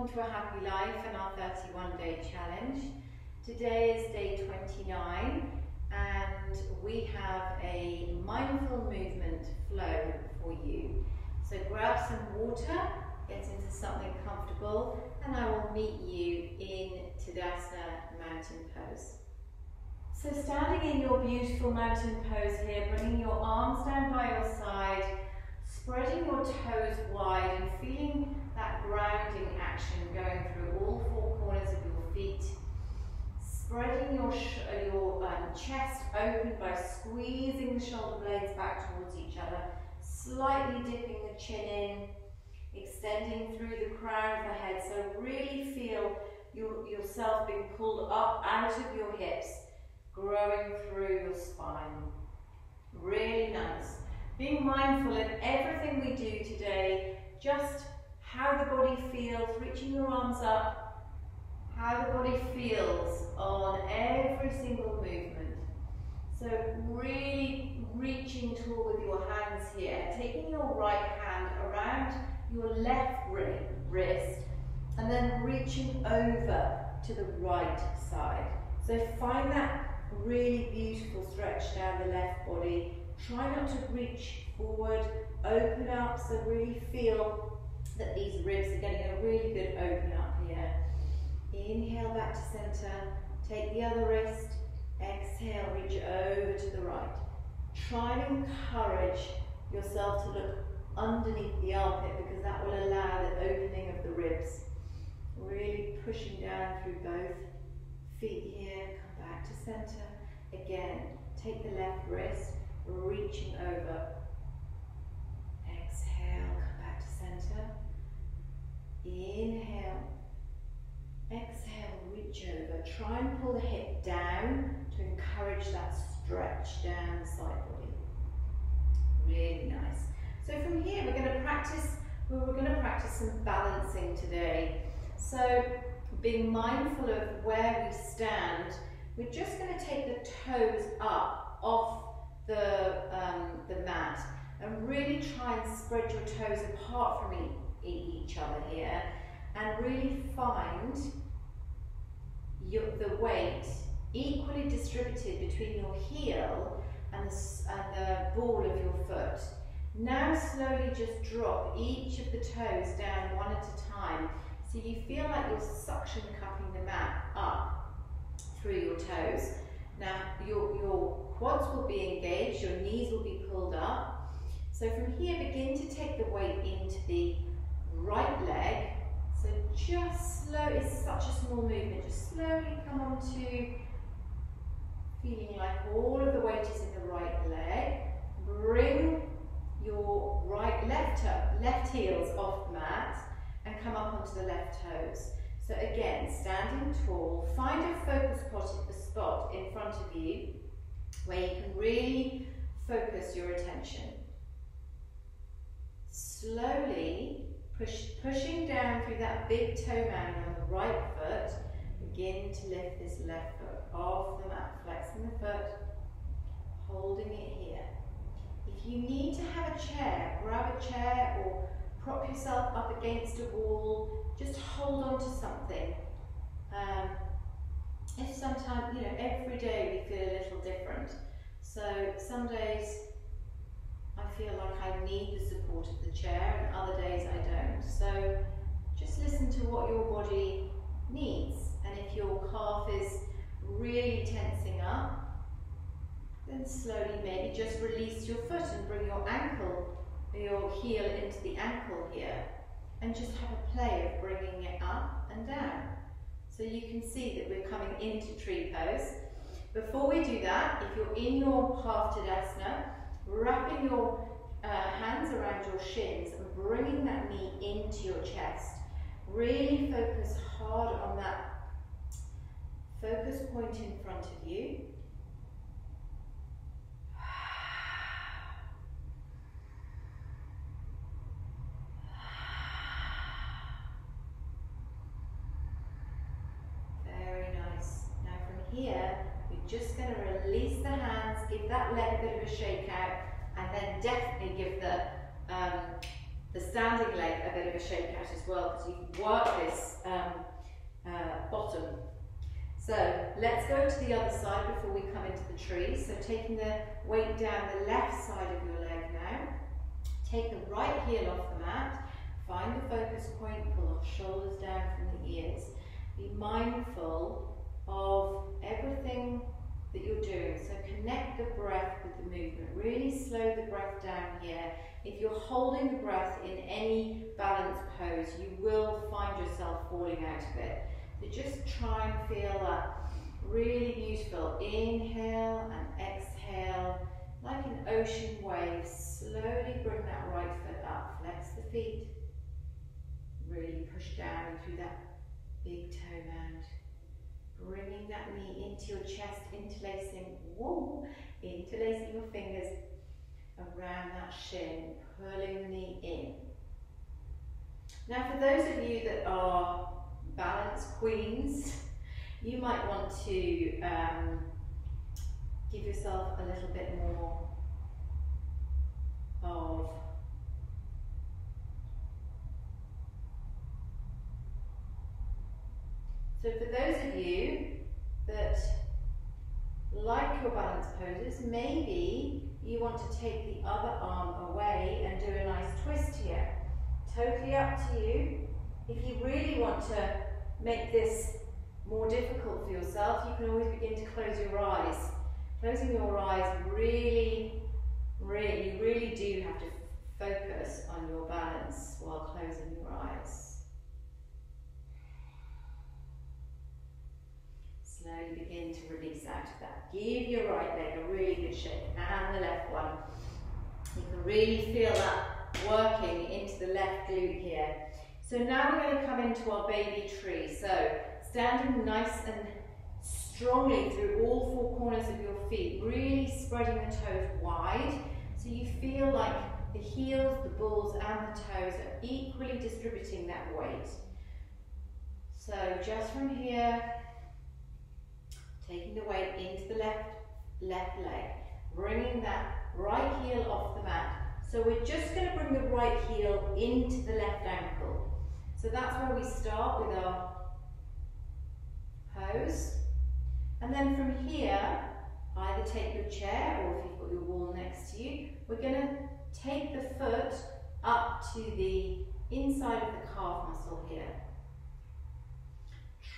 Welcome to A Happy Life and our 31-day challenge. Today is day 29 and we have a mindful movement flow for you. So grab some water, get into something comfortable, and I will meet you in Tadasana mountain pose. So standing in your beautiful mountain pose here, bringing your arms down by your side, spreading your toes wide and feeling that grounding action going through all four corners of your feet. Spreading your chest open by squeezing the shoulder blades back towards each other, slightly dipping the chin in, extending through the crown of the head. So really feel yourself being pulled up out of your hips, growing through your spine. Really nice. Being mindful in everything we do today, just how the body feels, reaching your arms up, how the body feels on every single movement. So really reaching tall with your hands here, taking your right hand around your left wrist and then reaching over to the right side. So find that really beautiful stretch down the left body. Try not to reach forward, open up, so really feel that these ribs are getting a really good open up here. Inhale back to center, take the other wrist, exhale, reach over to the right. Try and encourage yourself to look underneath the armpit because that will allow the opening of the ribs. Really pushing down through both feet here, come back to center. Again, take the left wrist, reaching over. Exhale, come back to center. Inhale. Exhale, reach over. Try and pull the hip down to encourage that stretch down the side body. Really nice. So from here we're going to practice some balancing today. So being mindful of where we stand, we're just going to take the toes up off the mat and really try and spread your toes apart from each other here and really find the weight equally distributed between your heel and the ball of your foot. Now slowly just drop each of the toes down one at a time so you feel like you're suction cupping the mat up through your toes. Now your quads will be engaged, your knees will be pulled up. So from here begin to take the weight into the right leg. So just slow, it's such a small movement, just slowly come on to feeling like all of the weight is in the right leg. Bring your left heels off the mat and come up onto the left toes. So again, standing tall, find a focus spot in front of you where you can really focus your attention. Slowly pushing down through that big toe mound on the right foot, begin to lift this left foot off the mat, flexing the foot, holding it here. If you need to have a chair, grab a chair or prop yourself up against a wall, just hold on to something. If sometimes, every day we feel a little different. So some days I feel like I need the support of the chair and other days I don't. So just listen to what your body needs. And if your calf is really tensing up, then slowly maybe just release your foot and bring your heel into the ankle here. And just have a play of bringing it up and down. So you can see that we're coming into tree pose. Before we do that, if you're in your half Tadasana, wrapping your hands around your shins and bringing that knee into your chest. Really focus hard on that focus point in front of you. Here, we're just going to release the hands, give that leg a bit of a shake out, and then definitely give the the standing leg a bit of a shakeout as well, because you work this bottom. So let's go to the other side before we come into the tree. So taking the weight down the left side of your leg now. Take the right heel off the mat. Find the focus point, pull the shoulders down from the ears. Be mindful of everything that you're doing. So connect the breath with the movement. Really slow the breath down here. If you're holding the breath in any balanced pose, you will find yourself falling out of it. So just try and feel that really beautiful inhale and exhale, like an ocean wave. Slowly bring that right foot up, flex the feet. Really push down through that big toe mound. Bringing that knee into your chest, interlacing your fingers around that shin, pulling the knee in. Now for those of you that are balance queens, you might want to give yourself a little bit more of so for those of you that like your balance poses, maybe you want to take the other arm away and do a nice twist here. Totally up to you. If you really want to make this more difficult for yourself, you can always begin to close your eyes. Closing your eyes you really do have to focus on your balance while closing your eyes. Slowly begin to release out of that. Give your right leg a really good shake, and the left one. You can really feel that working into the left glute here. So now we're going to come into our baby tree. So standing nice and strongly through all four corners of your feet, really spreading the toes wide, so you feel like the heels, the balls and the toes are equally distributing that weight. So just from here, taking the weight into the left leg, bringing that right heel off the mat. So we're just going to bring the right heel into the left ankle. So that's where we start with our pose. And then from here, either take your chair or if you've got your wall next to you, we're going to take the foot up to the inside of the calf muscle here.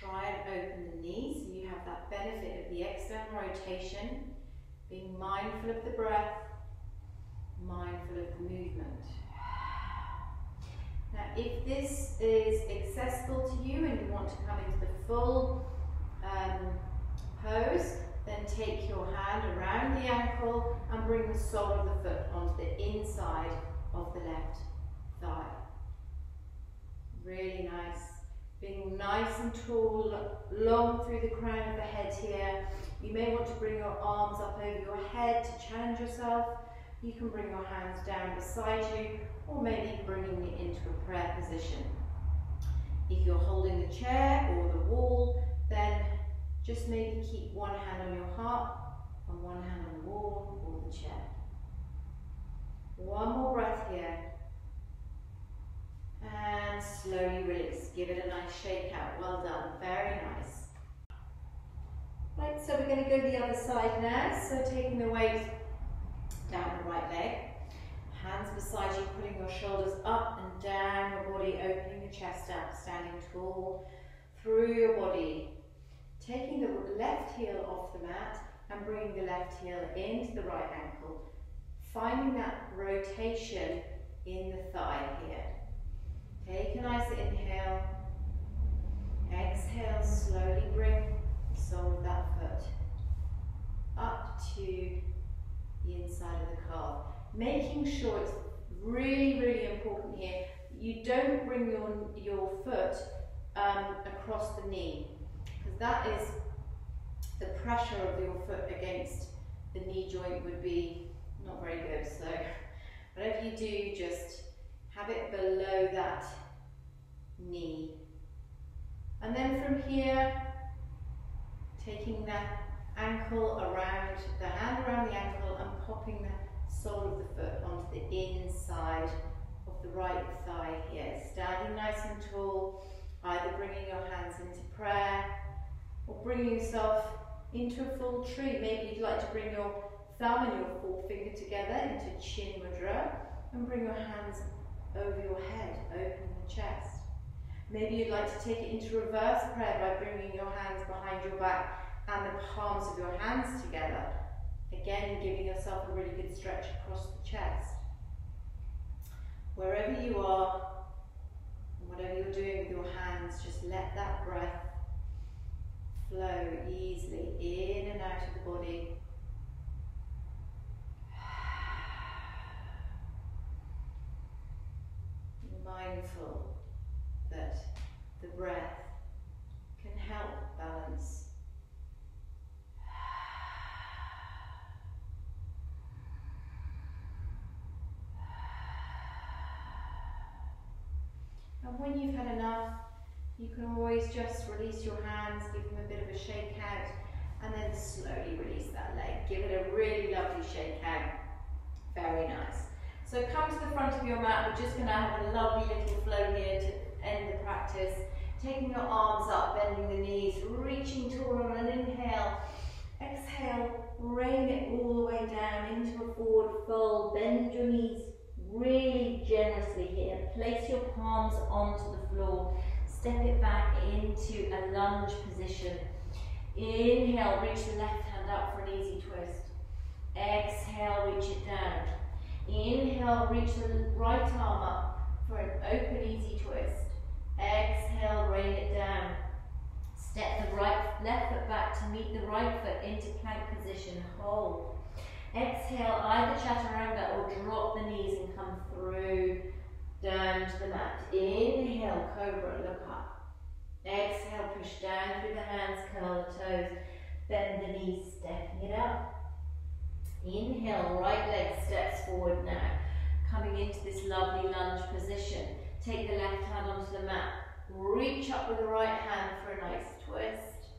Try and open the knee so you have that benefit of the external rotation, being mindful of the breath, mindful of the movement. Now if this is accessible to you and you want to come into the full pose, then take your hand around the ankle and bring the sole of the foot onto the inside of the left thigh. Really nice. Being nice and tall, long through the crown of the head here. You may want to bring your arms up over your head to challenge yourself. You can bring your hands down beside you, or maybe bringing it into a prayer position. If you're holding the chair or the wall, then just maybe keep one hand on your heart and one hand on the wall or the chair. One more breath here. And slowly release. Give it a nice shake out. Well done. Very nice. Right, so we're going to go the other side now. So taking the weight down the right leg. Hands beside you, pulling your shoulders up and down your body, opening the chest up, standing tall through your body. Taking the left heel off the mat and bringing the left heel into the right ankle. Finding that rotation in the thigh here. Take a nice inhale. Exhale, slowly bring the sole of that foot up to the inside of the calf. Making sure it's really important here, you don't bring your foot across the knee, because that is the pressure of your foot against the knee joint would be not very good. So whatever you do, just have it below that knee. And then from here, taking that ankle around, the hand around the ankle and popping the sole of the foot onto the inside of the right thigh here. Standing nice and tall, either bringing your hands into prayer or bringing yourself into a full tree. Maybe you'd like to bring your thumb and your forefinger together into chin mudra and bring your hands over your head, opening the chest. Maybe you'd like to take it into reverse prayer by bringing your hands behind your back and the palms of your hands together. Again, giving yourself a really good stretch across the chest. Wherever you are, whatever you're doing with your hands, just let that breath flow easily in and out of the body. Mindful that the breath can help balance. And when you've had enough, you can always just release your hands, give them a bit of a shake out, and then slowly release that leg. Give it a really lovely shake out. Very nice. So come to the front of your mat. We're just going to have a lovely little flow here to end the practice. Taking your arms up, bending the knees, reaching toward on an inhale. Exhale, rain it all the way down into a forward fold. Bend your knees really generously here. Place your palms onto the floor. Step it back into a lunge position. Inhale, reach the left hand up for an easy twist. Exhale, reach it down. Inhale, reach the right arm up for an open, easy twist. Exhale, rain it down. Step the left foot back to meet the right foot into plank position. Hold. Exhale, either chaturanga or drop the knees and come through down to the mat. Inhale, cobra, look up. Exhale, push down through the hands, curl the toes. Bend the knees, stepping it up. Inhale, right leg steps forward now. Coming into this lovely lunge position. Take the left hand onto the mat. Reach up with the right hand for a nice twist.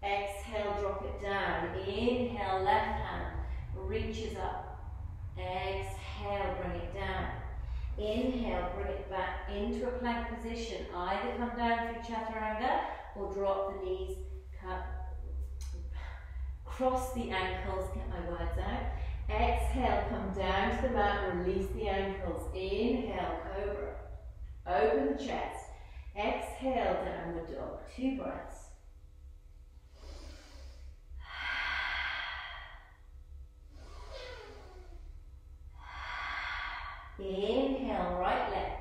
Exhale, drop it down. Inhale, left hand reaches up. Exhale, bring it down. Inhale, bring it back into a plank position. Either come down through chaturanga or drop the knees, cross the ankles, get my words out. Exhale, come down to the mat, release the ankles. Inhale, cobra. Open the chest. Exhale, downward dog. 2 breaths. Inhale, right leg.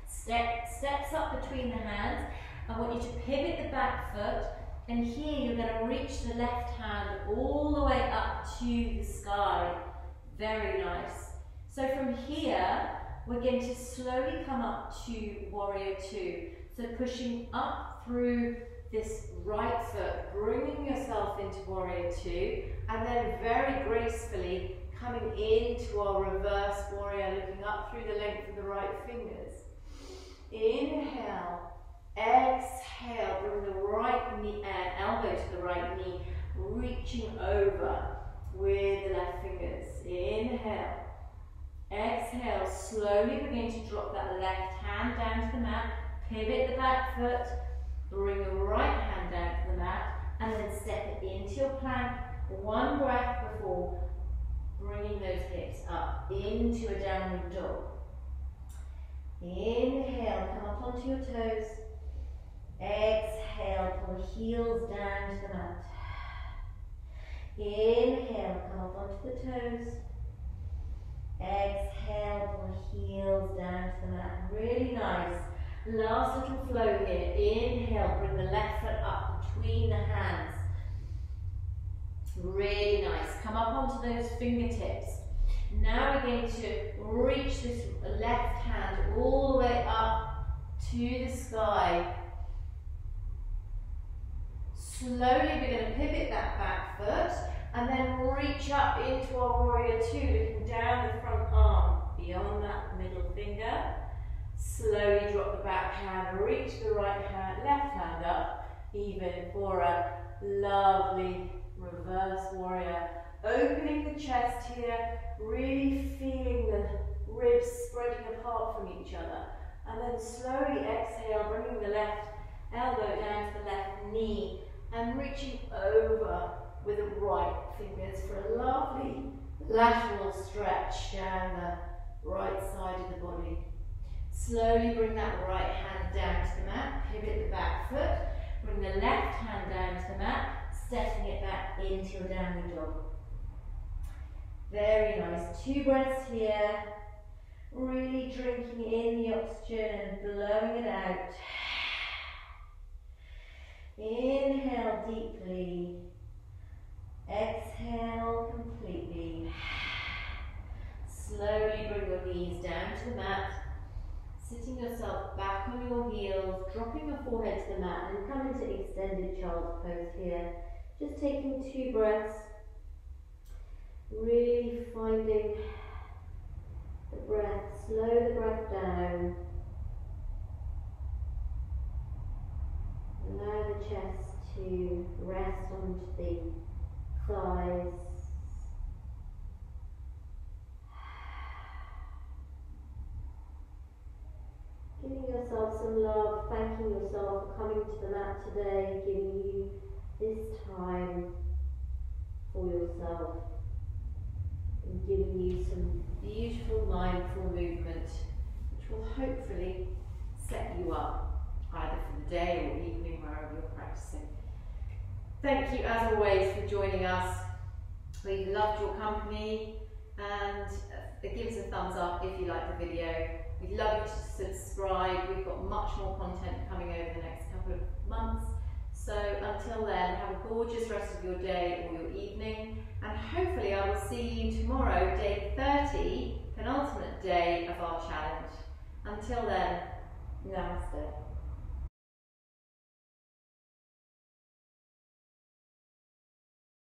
Steps up between the hands. I want you to pivot the back foot, and here you're going to reach the left hand all the way up to the sky. Very nice. So from here, we're going to slowly come up to warrior 2. So pushing up through this right foot, bringing yourself into warrior 2, and then very gracefully coming into our reverse warrior, looking up through the length of the right fingers. Inhale, exhale, bring the right knee, elbow to the right knee, reaching over with the left fingers. Inhale, exhale, slowly begin to drop that left hand down to the mat, pivot the back foot, bring the right hand down to the mat, and then step it into your plank. 1 breath before bringing those hips up into a downward dog. Inhale, come up onto your toes. Exhale, pull the heels down to the mat. Inhale, come up onto the toes. Exhale, pull the heels down to the mat. Really nice. Last little flow here. Inhale, bring the left foot up between the hands. Really nice. Come up onto those fingertips. Now we're going to reach this left hand all the way up to the sky. Slowly we're going to pivot that back foot and then reach up into our warrior 2, looking down the front arm, beyond that middle finger. Slowly drop the back hand, reach the right hand, left hand up, even for a lovely reverse warrior. Opening the chest here, really feeling the ribs spreading apart from each other. And then slowly exhale, bringing the left elbow down to the left knee and reaching over with the right fingers for a lovely lateral stretch down the right side of the body. Slowly bring that right hand down to the mat, pivot the back foot, bring the left hand down to the mat, stepping it back into your downward dog. Very nice. 2 breaths here. Really drinking in the oxygen and blowing it out. Inhale deeply. Exhale completely. Slowly bring your knees down to the mat. Sitting yourself back on your heels, dropping your forehead to the mat and come into extended child's pose here. Just taking 2 breaths. Really finding the breath, slow the breath down. Allow the chest to rest onto the thighs. Giving yourself some love, thanking yourself for coming to the mat today, giving you this time for yourself. And giving you some beautiful mindful movement which will hopefully set you up either for the day or evening wherever you're practicing. Thank you as always for joining us. We've loved your company, and give us a thumbs up if you like the video. We'd love you to subscribe. We've got much more content coming over the next couple of months. So until then, have a gorgeous rest of your day or your evening, and hopefully I will see you tomorrow, day 30, penultimate day of our challenge. Until then, namaste.